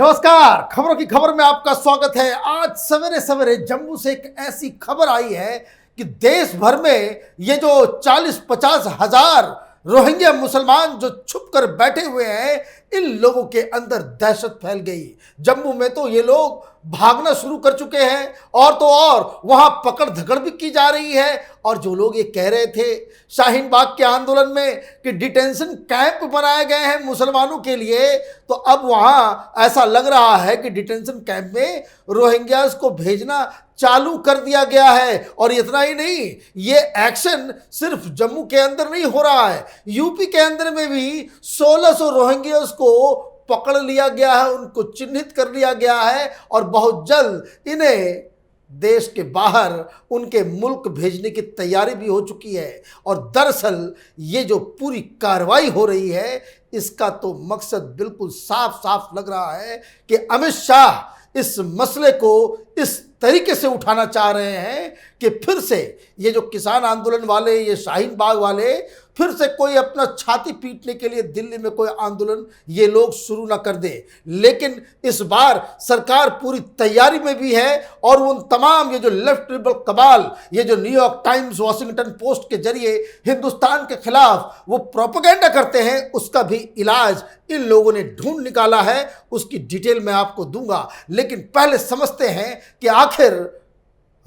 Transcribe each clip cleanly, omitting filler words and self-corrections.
नमस्कार, खबरों की खबर में आपका स्वागत है। आज सवेरे सवेरे जम्मू से एक ऐसी खबर आई है कि देश भर में ये जो 40-50 हजार रोहिंग्या मुसलमान जो छुप कर बैठे हुए हैं, इन लोगों के अंदर दहशत फैल गई। जम्मू में तो ये लोग भागना शुरू कर चुके हैं और तो और वहां पकड़ धकड़ भी की जा रही है। और जो लोग ये कह रहे थे शाहीन बाग के आंदोलन में कि डिटेंशन कैंप बनाए गए हैं मुसलमानों के लिए, तो अब वहां ऐसा लग रहा है कि डिटेंशन कैंप में रोहिंग्यास को भेजना चालू कर दिया गया है। और इतना ही नहीं, ये एक्शन सिर्फ जम्मू के अंदर नहीं हो रहा है, यूपी के अंदर में भी 1600 रोहिंग्यास को पकड़ लिया गया है, उनको चिन्हित कर लिया गया है और बहुत जल्द इन्हें देश के बाहर उनके मुल्क भेजने की तैयारी भी हो चुकी है। और दरअसल ये जो पूरी कार्रवाई हो रही है, इसका तो मकसद बिल्कुल साफ साफ लग रहा है कि अमित शाह इस मसले को इस तरीके से उठाना चाह रहे हैं कि फिर से ये जो किसान आंदोलन वाले, ये शाहीन बाग वाले, फिर से कोई अपना छाती पीटने के लिए दिल्ली में कोई आंदोलन ये लोग शुरू ना कर दे। लेकिन इस बार सरकार पूरी तैयारी में भी है और उन तमाम ये जो लेफ्ट लिबरल कबाल, ये जो न्यूयॉर्क टाइम्स, वॉशिंगटन पोस्ट के जरिए हिंदुस्तान के खिलाफ वो प्रोपेगेंडा करते हैं, उसका भी इलाज इन लोगों ने ढूंढ निकाला है। उसकी डिटेल मैं आपको दूंगा, लेकिन पहले समझते हैं कि आखिर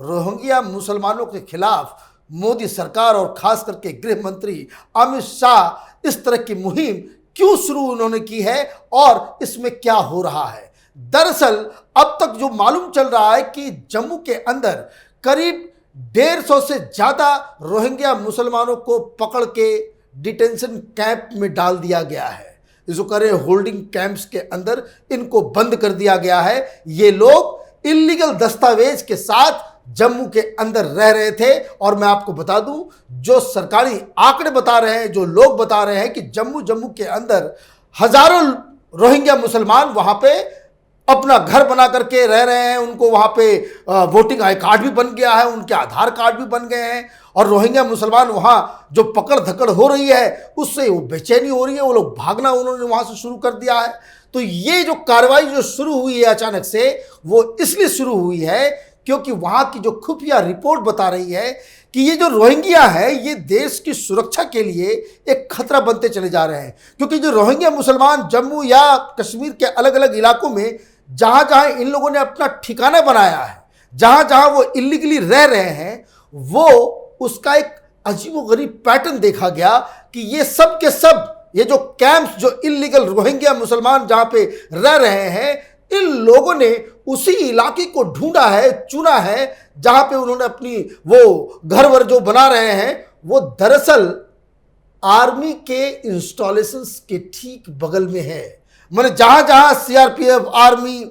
रोहिंग्या मुसलमानों के खिलाफ मोदी सरकार और खास करके गृह मंत्री अमित शाह इस तरह की मुहिम क्यों शुरू उन्होंने की है और इसमें क्या हो रहा है। दरअसल अब तक जो मालूम चल रहा है कि जम्मू के अंदर करीब 150 से ज्यादा रोहिंग्या मुसलमानों को पकड़ के डिटेंशन कैंप में डाल दिया गया है। इसको करें होल्डिंग कैंप्स के अंदर इनको बंद कर दिया गया है। ये लोग इल्लीगल दस्तावेज के साथ जम्मू के अंदर रह रहे थे। और मैं आपको बता दूं, जो सरकारी आंकड़े बता रहे हैं, जो लोग बता रहे हैं कि जम्मू के अंदर हजारों रोहिंग्या मुसलमान वहां पे अपना घर बना करके रह रहे हैं। उनको वहां पे वोटिंग आई कार्ड भी बन गया है, उनके आधार कार्ड भी बन गए हैं। और रोहिंग्या मुसलमान वहां जो पकड़ धकड़ हो रही है, उससे वो बेचैनी हो रही है, वो लोग भागना उन्होंने वहां से शुरू कर दिया है। तो ये जो कार्रवाई जो शुरू हुई है अचानक से, वो इसलिए शुरू हुई है क्योंकि वहां की जो खुफिया रिपोर्ट बता रही है कि ये जो रोहिंग्या है, ये देश की सुरक्षा के लिए एक खतरा बनते चले जा रहे हैं। क्योंकि जो रोहिंग्या मुसलमान जम्मू या कश्मीर के अलग अलग इलाकों में जहां जहां इन लोगों ने अपना ठिकाना बनाया है, जहां जहां वो इलीगली रह रहे हैं, वो उसका एक अजीबोगरीब पैटर्न देखा गया कि ये सब के सब, ये जो कैंप्स, जो इलीगल रोहिंग्या मुसलमान जहां पे रह रहे हैं, इन लोगों ने उसी इलाके को ढूंढा है, चुना है, जहां पे उन्होंने अपनी वो घर वर जो बना रहे हैं, वो दरअसल आर्मी के इंस्टॉलेशंस के ठीक बगल में है। माने जहां जहां सीआरपीएफ आर्मी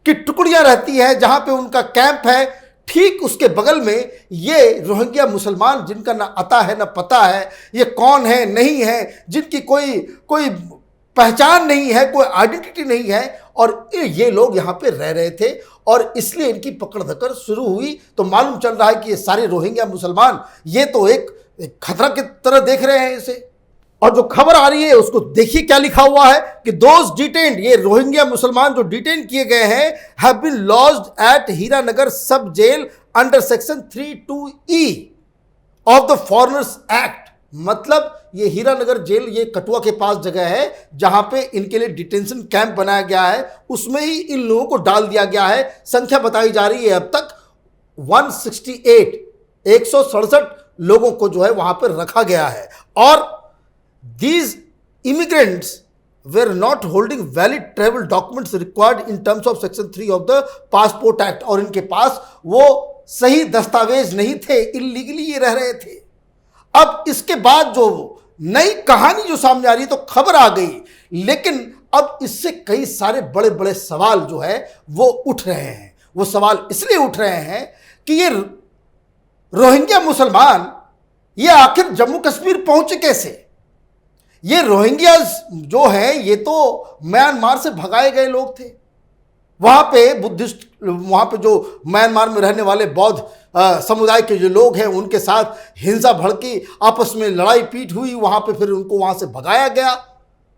की टुकड़ियां रहती हैं, जहां पे उनका कैंप है, ठीक उसके बगल में ये रोहिंग्या मुसलमान, जिनका ना अता है ना पता है, ये कौन है नहीं है, जिनकी कोई पहचान नहीं है, कोई आइडेंटिटी नहीं है, और ये लोग यहाँ पे रह रहे थे और इसलिए इनकी पकड़ धकड़ शुरू हुई। तो मालूम चल रहा है कि ये सारे रोहिंग्या मुसलमान ये तो एक खतरा की तरह देख रहे हैं इसे। और जो खबर आ रही है उसको देखिए क्या लिखा हुआ है कि दोज डिटेन्ड, ये रोहिंग्या मुसलमान जो डिटेन किए गए हैं, have been lodged at Hiranagar sub jail under section 32E of the foreigners act. मतलब ये हीरानगर जेल, ये कटुआ के पास जगह है जहां पे इनके लिए डिटेंशन कैंप बनाया गया है, उसमें ही इन लोगों को डाल दिया गया है। संख्या बताई जा रही है अब तक 167 लोगों को जो है वहां पर रखा गया है। और these immigrants were not holding valid travel documents required in terms of section 3 of the passport act। और इनके पास वो सही दस्तावेज नहीं थे, इलीगली ये रह रहे थे। अब इसके बाद जो नई कहानी जो सामने आ रही है, तो खबर आ गई, लेकिन अब इससे कई सारे बड़े बड़े सवाल जो है वो उठ रहे हैं। वो सवाल इसलिए उठ रहे हैं कि ये रोहिंग्या मुसलमान ये आखिर जम्मू कश्मीर पहुंचे कैसे। ये रोहिंग्यास जो हैं, ये तो म्यांमार से भगाए गए लोग थे। वहाँ पे बुद्धिस्ट, वहाँ पे जो म्यांमार में रहने वाले बौद्ध समुदाय के जो लोग हैं, उनके साथ हिंसा भड़की, आपस में लड़ाई पीट हुई, वहाँ पे फिर उनको वहाँ से भगाया गया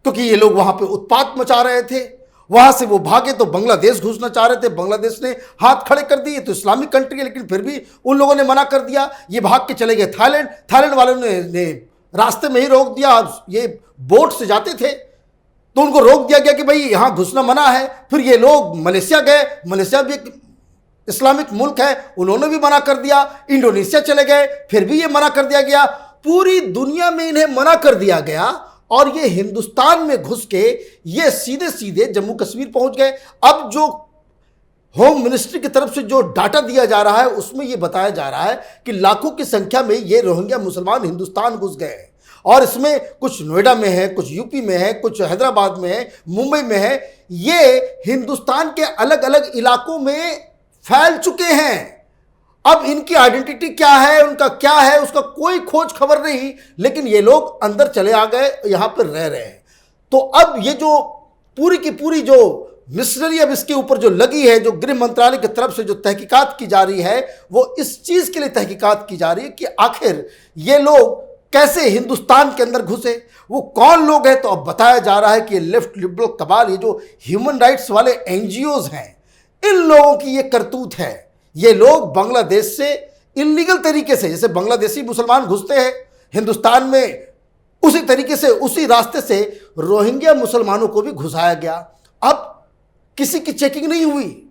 क्योंकि ये लोग वहाँ पे उत्पात मचा रहे थे। वहां से वो भागे तो बांग्लादेश घुसना चाह रहे थे, बांग्लादेश ने हाथ खड़े कर दिए। तो इस्लामिक कंट्री है लेकिन फिर भी उन लोगों ने मना कर दिया। ये भाग के चले गए थाईलैंड, थाईलैंड वालों ने रास्ते में ही रोक दिया। ये बोट से जाते थे तो उनको रोक दिया गया कि भाई यहां घुसना मना है। फिर ये लोग मलेशिया गए, मलेशिया भी एक इस्लामिक मुल्क है, उन्होंने भी मना कर दिया। इंडोनेशिया चले गए, फिर भी ये मना कर दिया गया। पूरी दुनिया में इन्हें मना कर दिया गया और ये हिंदुस्तान में घुस के ये सीधे सीधे जम्मू कश्मीर पहुंच गए। अब जो होम मिनिस्ट्री की तरफ से जो डाटा दिया जा रहा है उसमें यह बताया जा रहा है कि लाखों की संख्या में ये रोहिंग्या मुसलमान हिंदुस्तान घुस गए हैं। और इसमें कुछ नोएडा में है, कुछ यूपी में है, कुछ हैदराबाद में है, मुंबई में है। ये हिंदुस्तान के अलग अलग इलाकों में फैल चुके हैं। अब इनकी आइडेंटिटी क्या है, उनका क्या है, उसका कोई खोज खबर नहीं, लेकिन ये लोग अंदर चले आ गए, यहां पर रह रहे हैं। तो अब ये जो पूरी की पूरी जो मिशनरी अब इसके ऊपर जो लगी है, जो गृह मंत्रालय की तरफ से जो तहकीकात की जा रही है, वो इस चीज के लिए तहकीकात की जा रही है कि आखिर ये लोग कैसे हिंदुस्तान के अंदर घुसे, वो कौन लोग हैं। तो अब बताया जा रहा है कि ये लेफ्ट लिबरल कबाल, ये जो ह्यूमन राइट्स वाले एनजीओज हैं, इन लोगों की ये करतूत है। ये लोग बांग्लादेश से इलीगल तरीके से, जैसे बांग्लादेशी मुसलमान घुसते हैं हिंदुस्तान में, उसी तरीके से उसी रास्ते से रोहिंग्या मुसलमानों को भी घुसाया गया। अब किसी की चेकिंग नहीं हुई।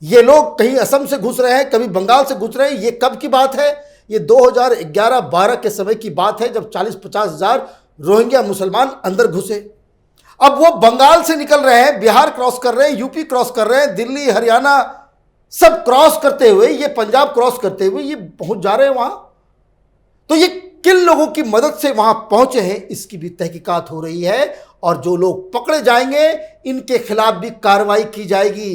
ये लोग कहीं असम से घुस रहे हैं, कभी बंगाल से घुस रहे हैं। ये कब की बात है? ये 2011-12 के समय की बात है, जब 40-50 हजार रोहिंग्या मुसलमान अंदर घुसे। अब वो बंगाल से निकल रहे हैं, बिहार क्रॉस कर रहे हैं, यूपी क्रॉस कर रहे हैं, दिल्ली हरियाणा सब क्रॉस करते हुए, ये पंजाब क्रॉस करते हुए ये पहुंच जा रहे हैं वहां। तो ये किन लोगों की मदद से वहां पहुंचे हैं, इसकी भी तहकीकात हो रही है। और जो लोग पकड़े जाएंगे इनके खिलाफ भी कार्रवाई की जाएगी,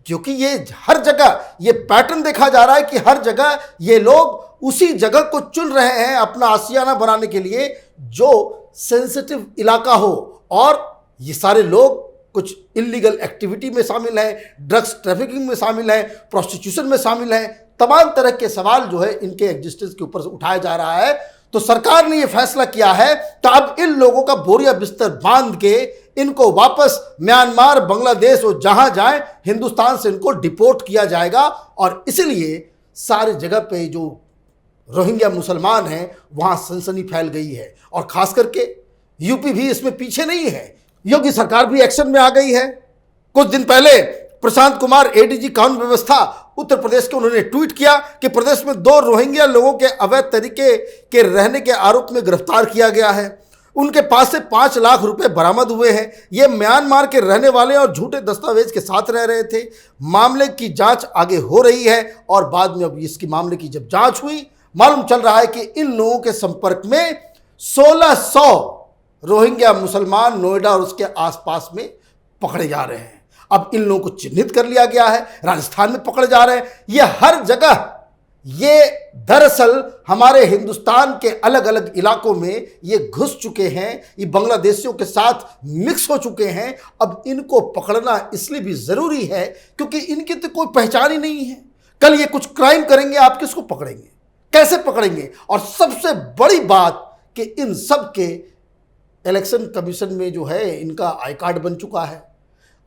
क्योंकि ये हर जगह ये पैटर्न देखा जा रहा है कि हर जगह ये लोग उसी जगह को चुन रहे हैं अपना आशियाना बनाने के लिए जो सेंसिटिव इलाका हो। और ये सारे लोग कुछ इलीगल एक्टिविटी में शामिल हैं, ड्रग्स ट्रैफिकिंग में शामिल हैं, प्रोस्टिट्यूशन में शामिल हैं। तमाम तरह के सवाल जो है इनके एग्जिस्टेंस के ऊपर से उठाया जा रहा है। तो सरकार ने यह फैसला किया है तो अब इन लोगों का बोरिया बिस्तर बांध के इनको वापस म्यांमार, बांग्लादेश और जहां जाए हिंदुस्तान से इनको डिपोर्ट किया जाएगा। और इसलिए सारी जगह पे जो रोहिंग्या मुसलमान हैं वहां सनसनी फैल गई है। और खास करके यूपी भी इसमें पीछे नहीं है, योगी सरकार भी एक्शन में आ गई है। कुछ दिन पहले प्रशांत कुमार एडीजी कानून व्यवस्था उत्तर प्रदेश के, उन्होंने ट्वीट किया कि प्रदेश में 2 रोहिंग्या लोगों के अवैध तरीके के रहने के आरोप में गिरफ्तार किया गया है। उनके पास से 5 लाख रुपए बरामद हुए हैं। ये म्यांमार के रहने वाले और झूठे दस्तावेज के साथ रह रहे थे। मामले की जांच आगे हो रही है और बाद में अब इसकी मामले की जब जांच हुई, मालूम चल रहा है कि इन लोगों के संपर्क में 1600 रोहिंग्या मुसलमान नोएडा और उसके आसपास में पकड़े जा रहे हैं। अब इन लोगों को चिन्हित कर लिया गया है, राजस्थान में पकड़े जा रहे हैं। ये हर जगह, ये दरअसल हमारे हिंदुस्तान के अलग अलग इलाकों में ये घुस चुके हैं, ये बांग्लादेशियों के साथ मिक्स हो चुके हैं। अब इनको पकड़ना इसलिए भी जरूरी है क्योंकि इनकी तो कोई पहचान ही नहीं है। कल ये कुछ क्राइम करेंगे, आप किसको पकड़ेंगे, कैसे पकड़ेंगे? और सबसे बड़ी बात कि इन सब के इलेक्शन कमीशन में जो है इनका आई कार्ड बन चुका है,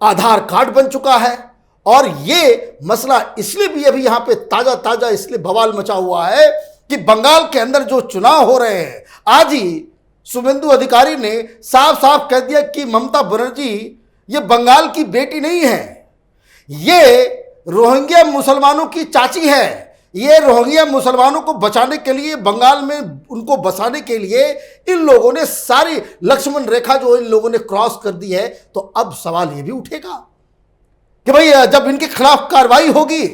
आधार कार्ड बन चुका है। और ये मसला इसलिए भी अभी यहां पे ताजा ताजा इसलिए बवाल मचा हुआ है कि बंगाल के अंदर जो चुनाव हो रहे हैं, आज ही शुभेंदु अधिकारी ने साफ साफ कह दिया कि ममता बनर्जी ये बंगाल की बेटी नहीं है, ये रोहिंग्या मुसलमानों की चाची है। ये रोहिंग्या मुसलमानों को बचाने के लिए, बंगाल में उनको बसाने के लिए इन लोगों ने सारी लक्ष्मण रेखा जो इन लोगों ने क्रॉस कर दी है। तो अब सवाल ये भी उठेगा कि भाई जब इनके खिलाफ कार्रवाई होगी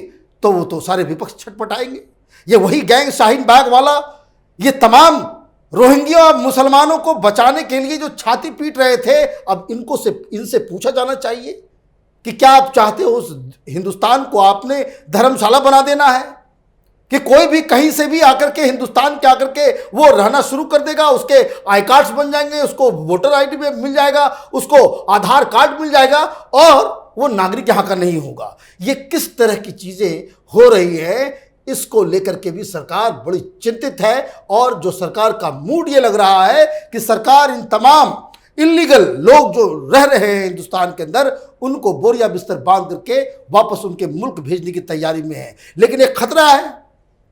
तो वो तो सारे विपक्ष छटपटाएंगे। ये वही गैंग शाहीन बाग वाला, ये तमाम रोहिंग्या मुसलमानों को बचाने के लिए जो छाती पीट रहे थे, अब इनसे पूछा जाना चाहिए कि क्या आप चाहते हो उस हिंदुस्तान को आपने धर्मशाला बना देना है कि कोई भी कहीं से भी आकर के हिंदुस्तान के आकर के वो रहना शुरू कर देगा, उसके आई कार्ड्स बन जाएंगे, उसको वोटर आईडी में मिल जाएगा, उसको आधार कार्ड मिल जाएगा और वो नागरिक यहां का नहीं होगा। ये किस तरह की चीजें हो रही है, इसको लेकर के भी सरकार बड़ी चिंतित है। और जो सरकार का मूड ये लग रहा है कि सरकार इन तमाम इलीगल लोग जो रह रहे हैं हिंदुस्तान के अंदर, उनको बोरिया बिस्तर बांध करके वापस उनके मुल्क भेजने की तैयारी में है। लेकिन एक खतरा है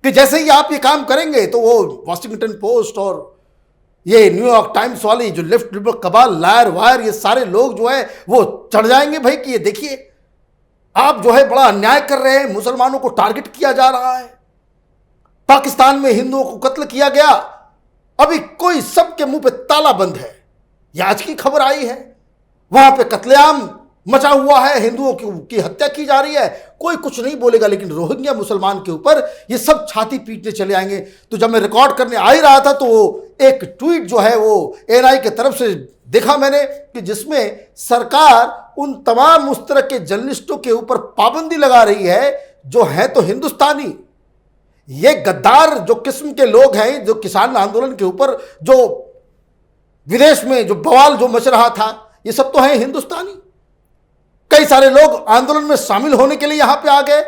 कि जैसे ही आप ये काम करेंगे तो वो वॉशिंगटन पोस्ट और ये न्यूयॉर्क टाइम्स वाली जो लेफ्ट लिबरल कबाल, लायर वायर, ये सारे लोग जो है वो चढ़ जाएंगे भाई कि ये देखिए आप जो है बड़ा अन्याय कर रहे हैं, मुसलमानों को टारगेट किया जा रहा है, पाकिस्तान में हिंदुओं को कत्ल किया गया, अभी कोई सबके मुंह पे ताला बंद है। ये आज की खबर आई है, वहां पे कत्लेआम मचा हुआ है, हिंदुओं की हत्या की जा रही है, कोई कुछ नहीं बोलेगा। लेकिन रोहिंग्या मुसलमान के ऊपर ये सब छाती पीटने चले आएंगे। तो जब मैं रिकॉर्ड करने आ ही रहा था तो एक ट्वीट जो है वो एएनआई की तरफ से देखा मैंने कि जिसमें सरकार उन तमाम उस तरह के जर्नलिस्टों के ऊपर पाबंदी लगा रही है जो है तो हिंदुस्तानी। ये गद्दार जो किस्म के लोग हैं, जो किसान आंदोलन के ऊपर जो विदेश में जो बवाल जो मच रहा था, ये सब तो है हिंदुस्तानी। कई सारे लोग आंदोलन में शामिल होने के लिए यहां पे आ गए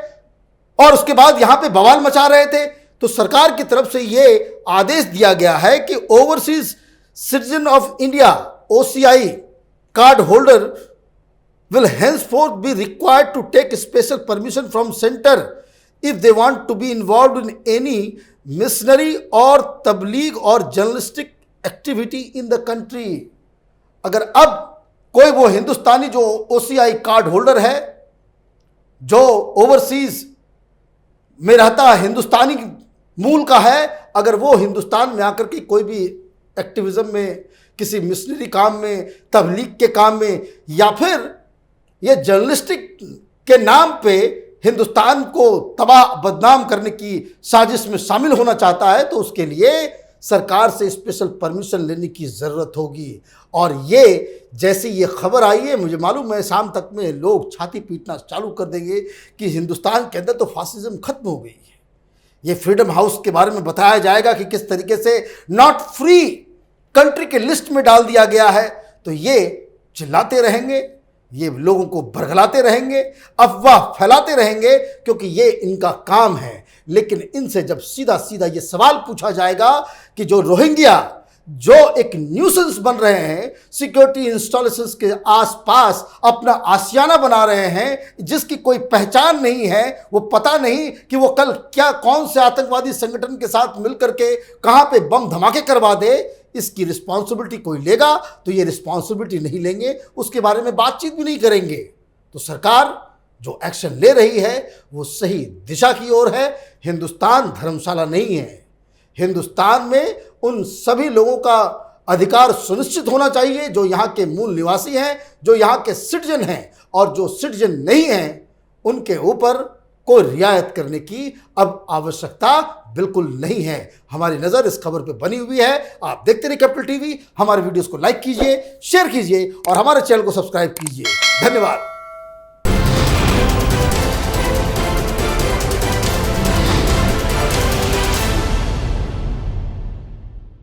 और उसके बाद यहां पे बवाल मचा रहे थे। तो सरकार की तरफ से ये आदेश दिया गया है कि overseas citizen of India OCI card holder will henceforth be required to take special permission from center if they want to be involved in any missionary or tabligh or journalistic activity in the country। अगर अब कोई वो हिंदुस्तानी जो OCI card holder है, जो overseas में रहता है, हिंदुस्तानी मूल का है, अगर वो हिंदुस्तान में आकर के कोई भी एक्टिविज्म में, किसी मिशनरी काम में, तबलीग के काम में, या फिर ये जर्नलिस्टिक के नाम पे हिंदुस्तान को तबाह बदनाम करने की साजिश में शामिल होना चाहता है, तो उसके लिए सरकार से स्पेशल परमिशन लेने की ज़रूरत होगी। और ये जैसी ये खबर आई है, मुझे मालूम है शाम तक में लोग छाती पीटना चालू कर देंगे कि हिंदुस्तान के अंदर तो फासिज्म खत्म हो गई है। ये फ्रीडम हाउस के बारे में बताया जाएगा कि किस तरीके से नॉट फ्री कंट्री के लिस्ट में डाल दिया गया है। तो ये चिल्लाते रहेंगे, ये लोगों को बरगलाते रहेंगे, अफवाह फैलाते रहेंगे, क्योंकि ये इनका काम है। लेकिन इनसे जब सीधा सीधा ये सवाल पूछा जाएगा कि जो रोहिंग्या जो एक न्यूसेंस बन रहे हैं, सिक्योरिटी इंस्टॉलेशंस के आसपास अपना आशियाना बना रहे हैं, जिसकी कोई पहचान नहीं है, वो पता नहीं कि वो कल क्या कौन से आतंकवादी संगठन के साथ मिलकर के कहां पे बम धमाके करवा दे, इसकी रिस्पॉन्सिबिलिटी कोई लेगा तो ये रिस्पॉन्सिबिलिटी नहीं लेंगे, उसके बारे में बातचीत भी नहीं करेंगे। तो सरकार जो एक्शन ले रही है वो सही दिशा की ओर है। हिंदुस्तान धर्मशाला नहीं है। हिंदुस्तान में उन सभी लोगों का अधिकार सुनिश्चित होना चाहिए जो यहाँ के मूल निवासी हैं, जो यहाँ के सिटीजन हैं, और जो सिटीजन नहीं हैं उनके ऊपर कोई रियायत करने की अब आवश्यकता बिल्कुल नहीं है। हमारी नज़र इस खबर पे बनी हुई है। आप देखते रहिए कैपिटल टीवी। हमारे वीडियोस को लाइक कीजिए, शेयर कीजिए और हमारे चैनल को सब्सक्राइब कीजिए। धन्यवाद।